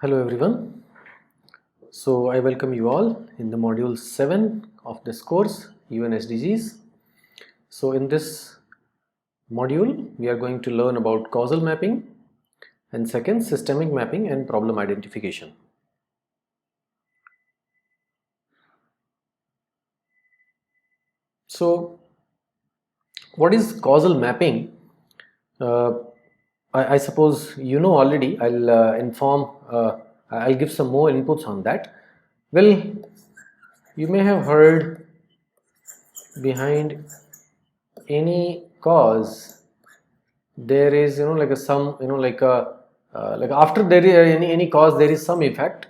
Hello everyone. So I welcome you all in the module 7 of this course UN SDGs. So in this module we are going to learn about causal mapping and second systemic mapping and problem identification. So what is causal mapping? I suppose you know already. I'll give some more inputs on that. Well, you may have heard behind any cause there is like a some like after there is any cause there is some effect,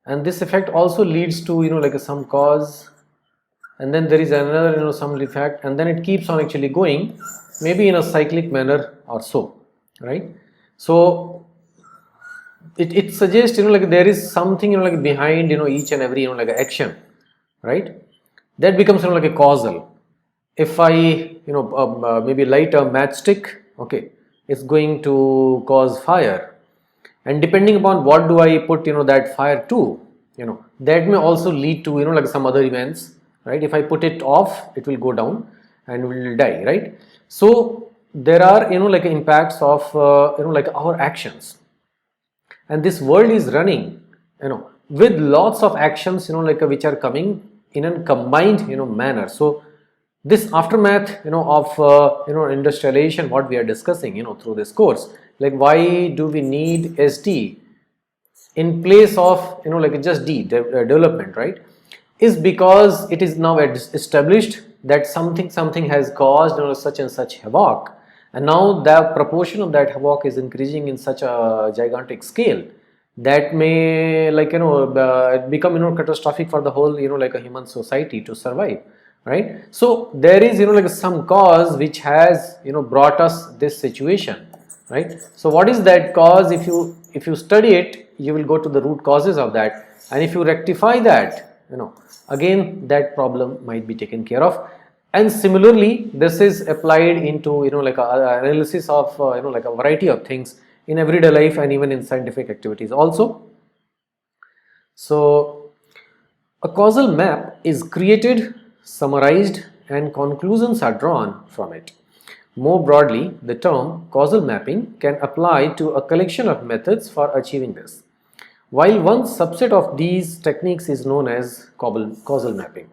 and this effect also leads to like a some cause, and then there is another some effect, and then it keeps on actually going, maybe in a cyclic manner or so, right? So it suggests like there is something like behind each and every like action, right? That becomes like a causal. If I maybe light a matchstick, okay, it's going to cause fire, and depending upon what do I put that fire to, that may also lead to like some other events, right? If I put it off, it will go down and will die, right? So there are like impacts of like our actions, and this world is running with lots of actions like which are coming in a combined manner. So this aftermath of industrialization, what we are discussing through this course, like why do we need SD in place of like just development, right, is because it is now established that something has caused such and such havoc, and now the proportion of that havoc is increasing in such a gigantic scale that may like become catastrophic for the whole like a human society to survive, right? So there is like some cause which has brought us this situation, right? So what is that cause? If you study it, you will go to the root causes of that, and if you rectify that, again that problem might be taken care of. And similarly this is applied into like a analysis of like a variety of things in everyday life and even in scientific activities also. So a causal map is created, summarized, and conclusions are drawn from it. More broadly, the term causal mapping can apply to a collection of methods for achieving this, while one subset of these techniques is known as causal mapping.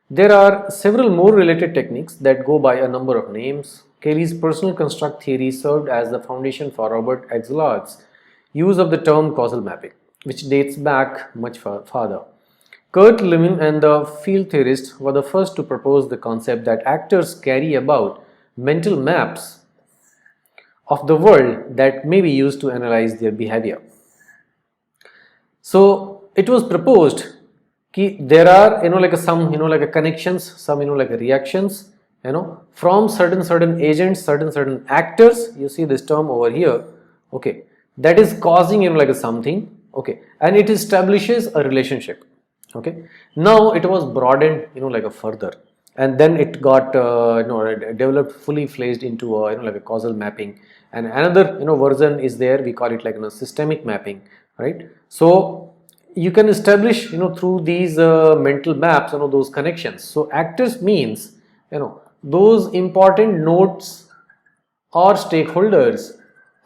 There are several more related techniques that go by a number of names. Cayley's personal construct theory served as the foundation for Robert Axelard's use of the term causal mapping, which dates back much farther. Kurt Lewin and the field theorists were the first to propose the concept that actors carry about mental maps of the world that may be used to analyze their behavior. So it was proposed that there are like some like connections, some like reactions from certain agents, certain actors. You see this term over here, okay, that is causing like something, okay, and it establishes a relationship. Okay, now it was broadened like a further, and then it got developed, fully fledged into like a causal mapping. And another version is there, we call it like systemic mapping, right? So you can establish through these mental maps those connections. So actors means those important nodes or stakeholders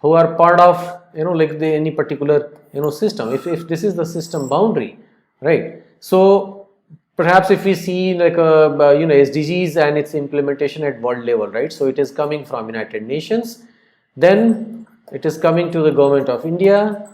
who are part of like any particular system, if this is the system boundary, right? So perhaps if we see like a SDGs and its implementation at world level, right? So it is coming from United Nations, then it is coming to the government of India,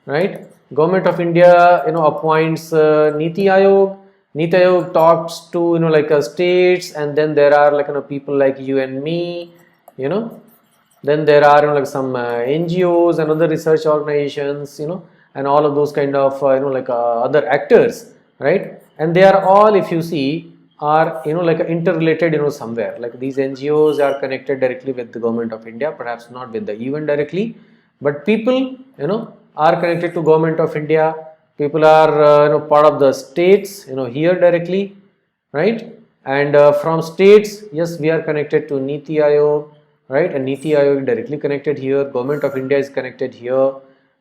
right? Government of India appoints Niti Aayog. Niti Aayog talks to like states, and then there are like people like you and me, then there are like some NGOs and other research organizations, and all of those kind of like other actors, right? And they are all, if you see, are like interrelated somewhere. Like these NGOs are connected directly with the government of India, perhaps not with the UN directly, but people are connected to government of India. People are part of the states here directly, right? And from states, yes, we are connected to Niti Aayog, right? And Niti Aayog is directly connected here. Government of India is connected here,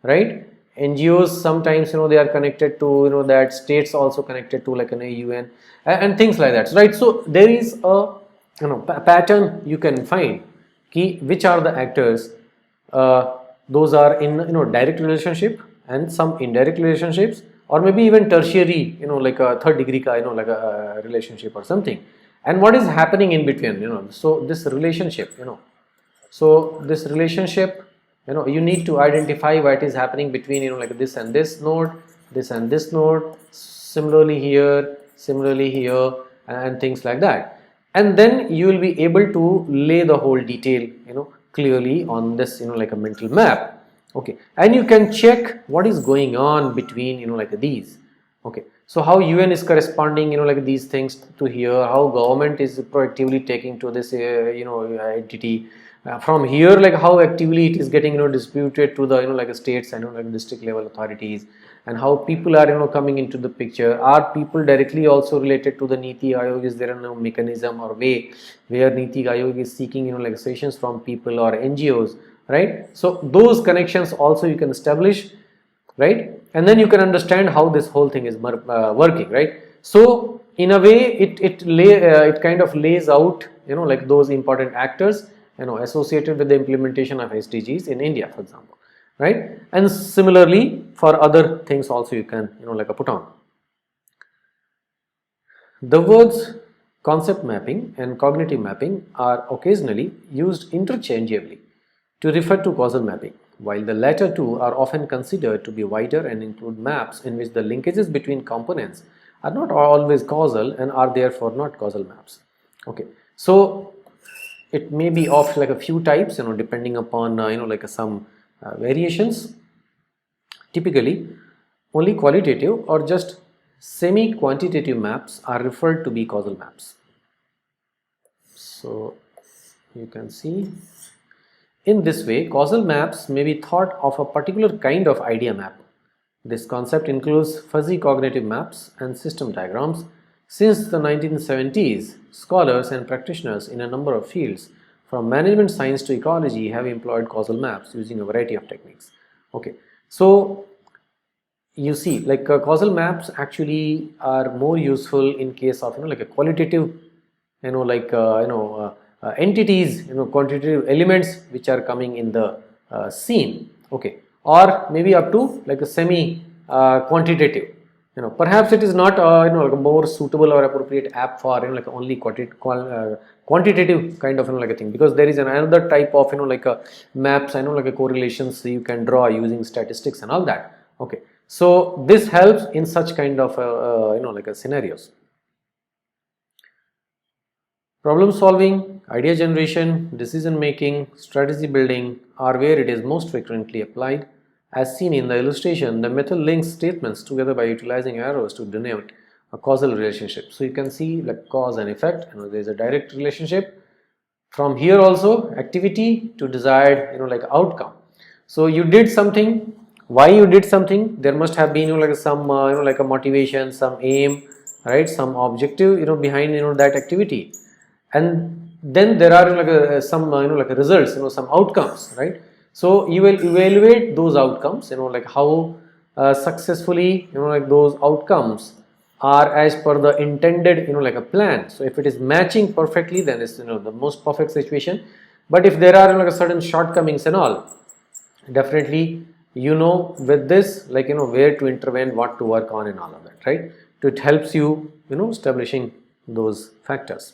right? NGOs sometimes, they are connected to, that states also connected to like an UN and things like that, right? So there is a, pattern you can find key which are the actors. Those are in, direct relationship and some indirect relationships, or maybe even tertiary, like a third degree, like a relationship or something. And what is happening in between, so this relationship, so this relationship, you need to identify what is happening between, like this and this node, this and this node, similarly here, and things like that. And then you will be able to lay the whole detail, clearly on this, like a mental map. Okay, and you can check what is going on between, like these. Okay, so how UN is corresponding, like these things to here, how government is proactively taking to this, entity. From here, like how actively it is getting, disputed to the, like states and, like district level authorities, and how people are, coming into the picture. Are people directly also related to the Niti Aayog? Is there no mechanism or way where Niti Aayog is seeking, like suggestions from people or NGOs, right? So those connections also you can establish, right? And then you can understand how this whole thing is working, right? So in a way, it kind of lays out, like those important actors, associated with the implementation of SDGs in India, for example, right? And similarly for other things also you can, like put on. The words concept mapping and cognitive mapping are occasionally used interchangeably to refer to causal mapping, while the latter two are often considered to be wider and include maps in which the linkages between components are not always causal and are therefore not causal maps. Okay, so it may be of like a few types, depending upon like some variations. Typically, only qualitative or just semi-quantitative maps are referred to be causal maps. So you can see, in this way, causal maps may be thought of a particular kind of idea map. This concept includes fuzzy cognitive maps and system diagrams. Since the 1970s, scholars and practitioners in a number of fields, from management science to ecology, have employed causal maps using a variety of techniques. Okay, so you see, like causal maps actually are more useful in case of, like a qualitative, like entities, quantitative elements which are coming in the scene. Okay, or maybe up to like a semi quantitative. Perhaps it is not like a more suitable or appropriate app for, like only quantitative kind of, like a thing, because there is another type of, like a maps, like a correlations you can draw using statistics and all that. Okay, so this helps in such kind of like a scenarios. Problem solving, idea generation, decision making, strategy building are where it is most frequently applied. As seen in the illustration, the method links statements together by utilizing arrows to denote a causal relationship. So you can see like cause and effect, there is a direct relationship. From here also, activity to desired, like outcome. So you did something, why you did something, there must have been, like some, like a motivation, some aim, right, some objective, behind, that activity. And then there are like some, like results, some outcomes, right? So you will evaluate those outcomes, like how successfully, like those outcomes are as per the intended, like a plan. So if it is matching perfectly, then it's, the most perfect situation. But if there are like a certain shortcomings and all, definitely, with this, like, where to intervene, what to work on and all of that, right? So it helps you, establishing those factors.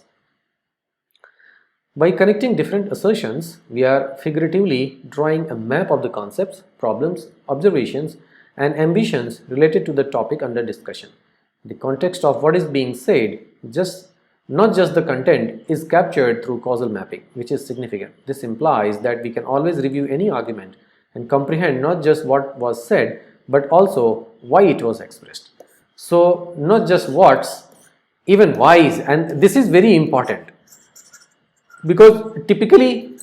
By connecting different assertions, we are figuratively drawing a map of the concepts, problems, observations, and ambitions related to the topic under discussion. The context of what is being said, not just the content, is captured through causal mapping, which is significant. This implies that we can always review any argument and comprehend not just what was said, but also why it was expressed. So, not just what's, even why's, and this is very important. Because typically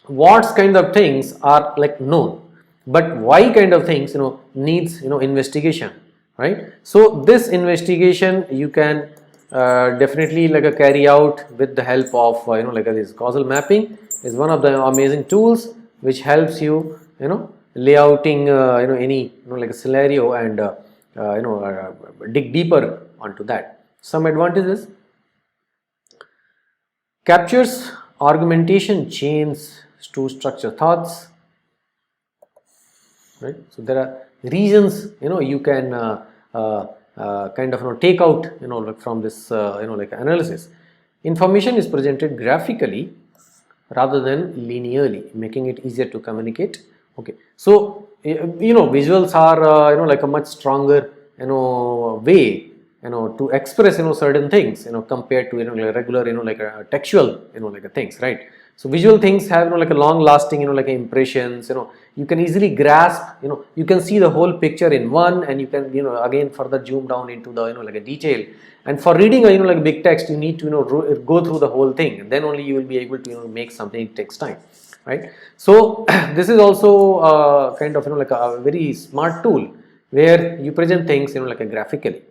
what's kind of things are like known, but why kind of things needs investigation, right? So this investigation you can definitely like carry out with the help of like this causal mapping is one of the amazing tools which helps you layouting any like a scenario and dig deeper onto that. Some advantages: captures argumentation chains to structure thoughts, right? So there are reasons you can kind of take out like from this like analysis. Information is presented graphically rather than linearly, making it easier to communicate. Okay, so visuals are like a much stronger way to express certain things compared to like regular like a textual like a things, right? So visual things have like a long lasting like impressions. You can easily grasp, you can see the whole picture in one, and you can again further zoom down into the like a detail. And for reading a like big text, you need to go through the whole thing, then only you will be able to make something. It takes time, right? So this is also kind of like a very smart tool where you present things like a graphically.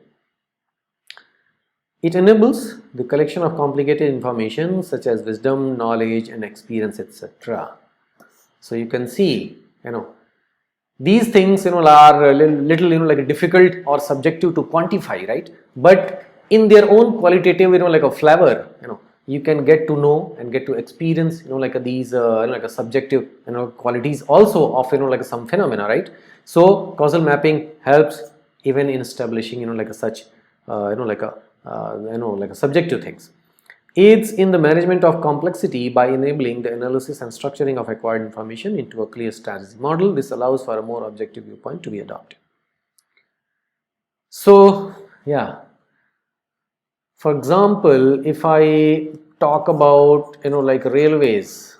It enables the collection of complicated information such as wisdom, knowledge and experience, etc. So you can see these things are a little like difficult or subjective to quantify, right? But in their own qualitative like a flavor, you can get to know and get to experience like these like a subjective qualities also of like some phenomena, right? So causal mapping helps even in establishing like a such like a like a subjective things. Aids in the management of complexity by enabling the analysis and structuring of acquired information into a clear strategy model. This allows for a more objective viewpoint to be adopted. So yeah, for example, if I talk about like railways,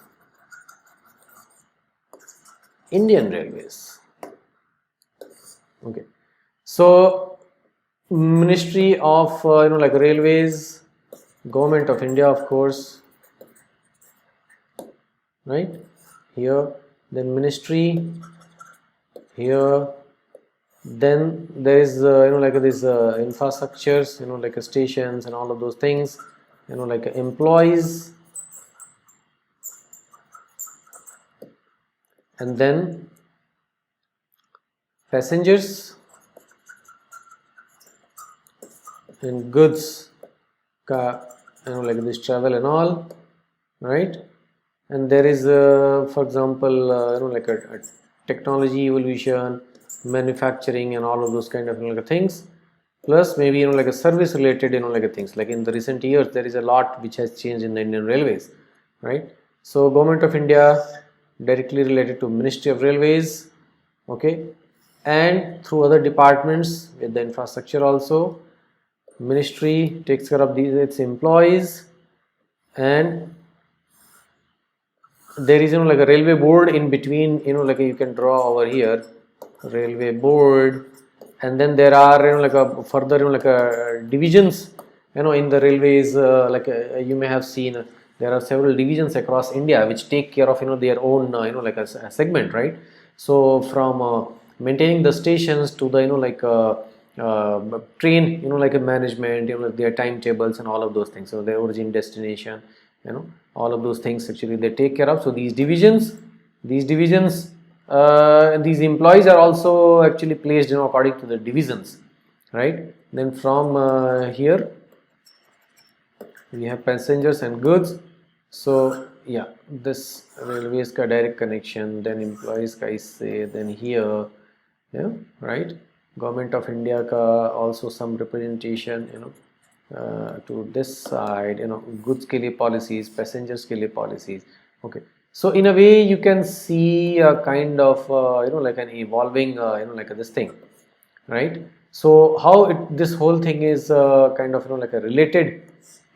Indian Railways, okay, so Ministry of like Railways, Government of India, of course, right here, then ministry here, then there is like this infrastructures, like stations and all of those things, like employees, and then passengers and goods, like this travel and all, right? And there is for example like a technology evolution, manufacturing and all of those kind of like things, plus maybe like a service related like things. Like in the recent years there is a lot which has changed in the Indian Railways, right? So Government of India directly related to Ministry of Railways, okay, and through other departments with the infrastructure also. Ministry takes care of these its employees, and there is like a railway board in between, like you can draw over here, railway board, and then there are like a further like a divisions in the railways, like you may have seen there are several divisions across India which take care of their own like a segment, right? So from maintaining the stations to the like train like a management, their timetables and all of those things, so their origin, destination, all of those things actually they take care of. So these divisions these employees are also actually placed according to the divisions, right? Then from here we have passengers and goods. So yeah, this railways ka direct connection, then employees ka isse, then here, yeah, right? Government of India ka also some representation to this side, goods ke liye policies, passengers ke liye policies. Okay, so in a way you can see a kind of like an evolving like this thing, right? So how this whole thing is kind of like a related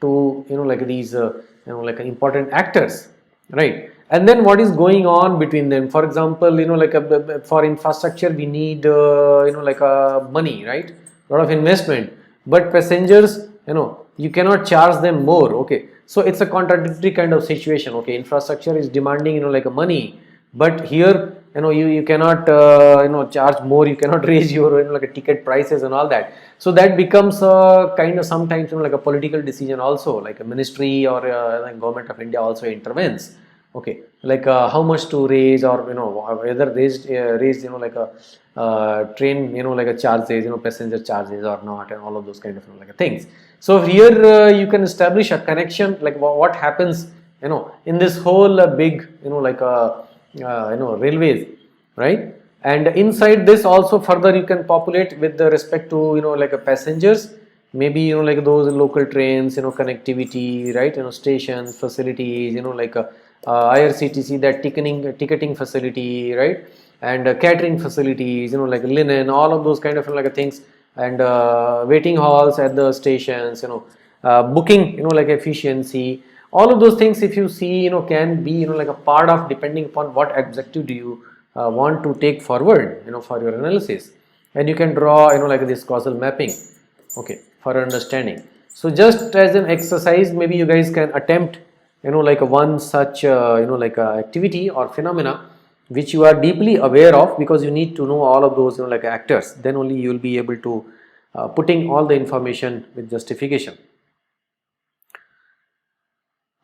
to like these like important actors, right? And then what is going on between them? For example, like for infrastructure we need like a money, right? A lot of investment, but passengers, you cannot charge them more. Okay, so it's a contradictory kind of situation. Okay, infrastructure is demanding like a money, but here you cannot charge more, you cannot raise your like a ticket prices and all that. So that becomes a kind of sometimes like a political decision also, like a ministry or like Government of India also intervenes, Okay, like how much to raise, or whether raised like a train, like a charges, passenger charges or not, and all of those kind of like things. So here you can establish a connection, like what happens in this whole big like railways, right? And inside this also further you can populate with the respect to like a passengers, maybe like those local trains, connectivity, right, stations, facilities, like IRCTC, that ticketing facility, right, and catering facilities, like linen, all of those kind of like things, and waiting halls at the stations, booking, like efficiency, all of those things, if you see, can be like a part of, depending upon what objective do you want to take forward, for your analysis. And you can draw like this causal mapping, okay, for understanding. So just as an exercise, maybe you guys can attempt like one such like activity or phenomena which you are deeply aware of, because you need to know all of those like actors, then only you will be able to putting all the information with justification.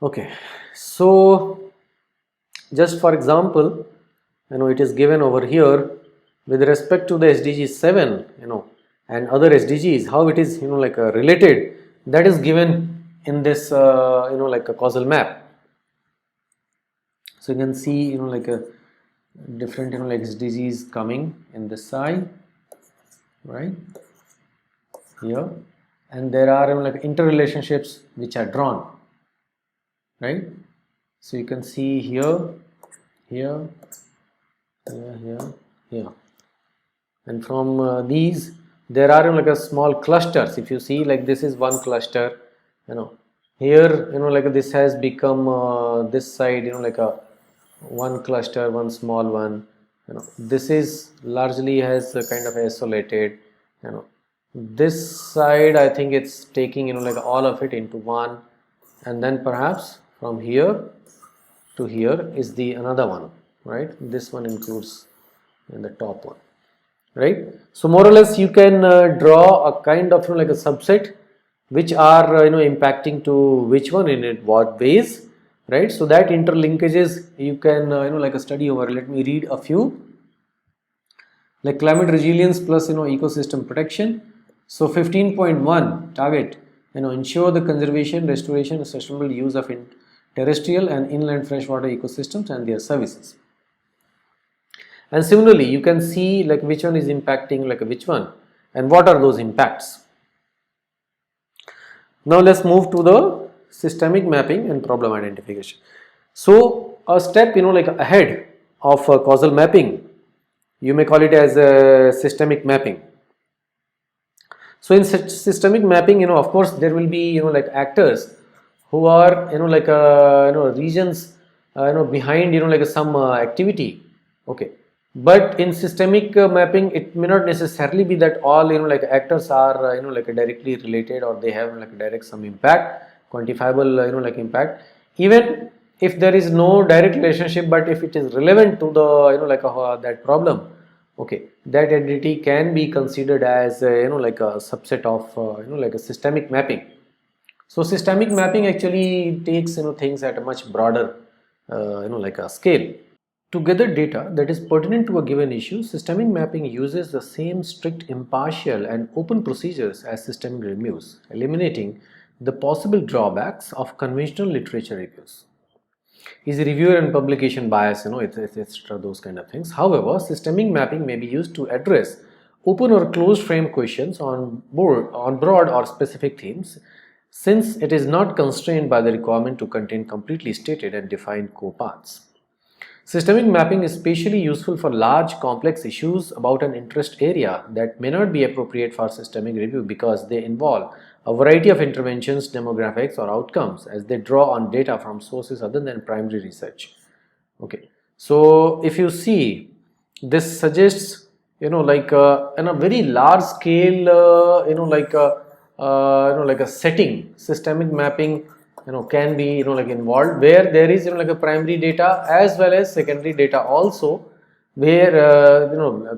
Okay, so just for example, it is given over here with respect to the SDG 7, and other SDGs, how it is like related, that is given in this like a causal map. So you can see like a different like SDGs coming in this side, right here, and there are like interrelationships which are drawn, right? So you can see here, here, here, and from these there are like a small clusters. If you see, like this is one cluster, here like this has become this side like a one cluster, one small one, this is largely has a kind of isolated, this side I think it's taking like all of it into one, and then perhaps from here to here is the another one, right? This one includes in the top one, right? So more or less you can draw a kind of like a subset which are impacting to which one in it what ways, right? So that interlinkages you can like a study over. Let me read a few, like climate resilience plus ecosystem protection. So 15.1 target, ensure the conservation, restoration and sustainable use of terrestrial and inland freshwater ecosystems and their services. And similarly you can see like which one is impacting like which one and what are those impacts. Now let's move to the systemic mapping and problem identification. So a step like ahead of causal mapping, you may call it as a systemic mapping. So in systemic mapping, of course there will be like actors who are like regions behind like some activity, okay. But in systemic mapping, it may not necessarily be that all like actors are like directly related, or they have like direct some impact, quantifiable like impact. Even if there is no direct relationship, but if it is relevant to the like that problem, okay, that entity can be considered as like a subset of like a systemic mapping. So systemic mapping actually takes things at a much broader like a scale. To gather data that is pertinent to a given issue, systemic mapping uses the same strict, impartial and open procedures as systemic reviews, eliminating the possible drawbacks of conventional literature reviews. Is reviewer and publication bias, etc. those kind of things. However, systemic mapping may be used to address open or closed frame questions on broad or specific themes, since it is not constrained by the requirement to contain completely stated and defined core paths. Systemic mapping is especially useful for large complex issues about an interest area that may not be appropriate for systemic review because they involve a variety of interventions, demographics or outcomes, as they draw on data from sources other than primary research. Okay, so if you see, this suggests like in a very large scale like a setting, systemic mapping can be like involved, where there is like a primary data as well as secondary data also, where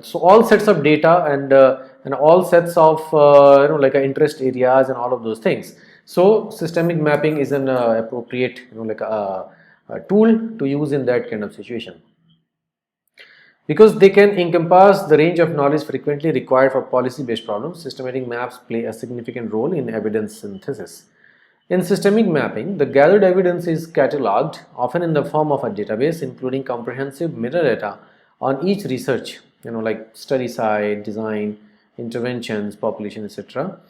so all sets of data and all sets of like interest areas and all of those things. So systemic mapping is an appropriate like tool to use in that kind of situation, because they can encompass the range of knowledge frequently required for policy-based problems. Systematic maps play a significant role in evidence synthesis. In systemic mapping, the gathered evidence is catalogued, often in the form of a database, including comprehensive metadata on each research, like study site, design, interventions, population, etc.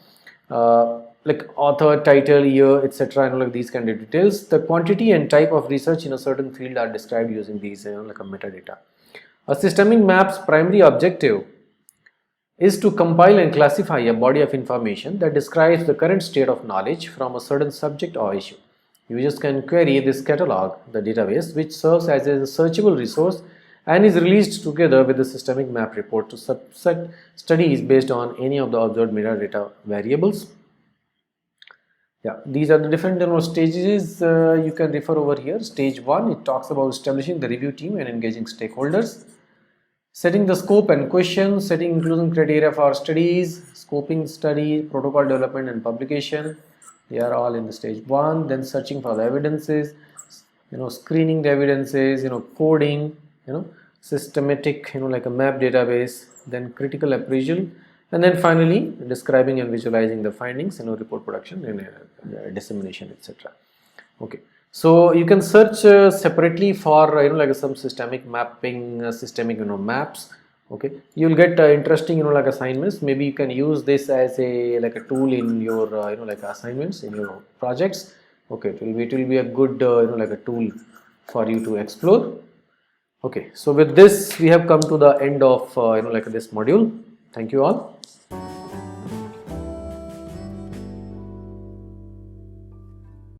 Like author, title, year, etc. Like these kind of details. The quantity and type of research in a certain field are described using these, like a metadata. A systemic map's primary objective is to compile and classify a body of information that describes the current state of knowledge from a certain subject or issue. Users can query this catalog, the database, which serves as a searchable resource and is released together with the systemic map report to subset studies based on any of the observed metadata variables. Yeah, these are the different stages you can refer over here. Stage 1, it talks about establishing the review team and engaging stakeholders. Setting the scope and questions, setting inclusion criteria for studies, scoping study, protocol development and publication. They are all in the stage 1. Then searching for the evidences, screening the evidences, coding, systematic, like a map database, then critical appraisal, and then finally describing and visualizing the findings, report production and dissemination, etc. Okay. So you can search separately for like some systemic mapping, systemic maps. Okay, you will get interesting like assignments. Maybe you can use this as a like a tool in your like assignments in your projects. Okay, it will be a good like a tool for you to explore. Okay, so with this we have come to the end of like this module. Thank you all.